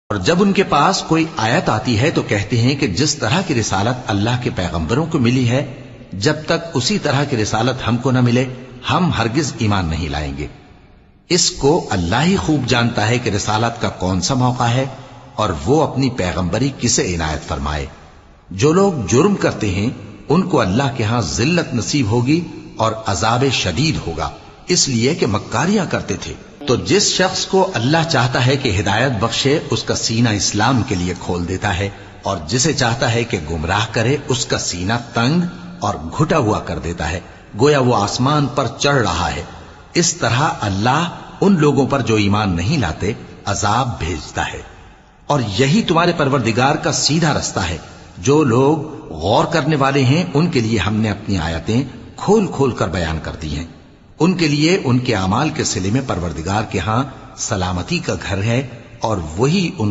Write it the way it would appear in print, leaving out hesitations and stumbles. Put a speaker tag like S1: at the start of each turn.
S1: اور جب ان کے پاس کوئی آیت آتی ہے تو کہتے ہیں کہ جس طرح کی رسالت اللہ کے پیغمبروں کو ملی ہے جب تک اسی طرح کی رسالت ہم کو نہ ملے ہم ہرگز ایمان نہیں لائیں گے۔ اس کو اللہ ہی خوب جانتا ہے کہ رسالت کا کون سا موقع ہے اور وہ اپنی پیغمبری کسے عنایت فرمائے۔ جو لوگ جرم کرتے ہیں ان کو اللہ کے ہاں ذلت نصیب ہوگی اور عذاب شدید ہوگا، اس لیے کہ مکاریاں کرتے تھے۔ تو جس شخص کو اللہ چاہتا ہے کہ ہدایت بخشے اس کا سینہ اسلام کے لیے کھول دیتا ہے، اور جسے چاہتا ہے کہ گمراہ کرے اس کا سینہ تنگ اور گھٹا ہوا کر دیتا ہے، گویا وہ آسمان پر چڑھ رہا ہے۔ اس طرح اللہ ان لوگوں پر جو ایمان نہیں لاتے عذاب بھیجتا ہے۔ اور یہی تمہارے پروردگار کا سیدھا رستہ ہے۔ جو لوگ غور کرنے والے ہیں ان کے لیے ہم نے اپنی آیتیں کھول کھول کر بیان کر دی ہیں۔ ان کے لیے ان کے اعمال کے صلے میں پروردگار کے ہاں سلامتی کا گھر ہے، اور وہی ان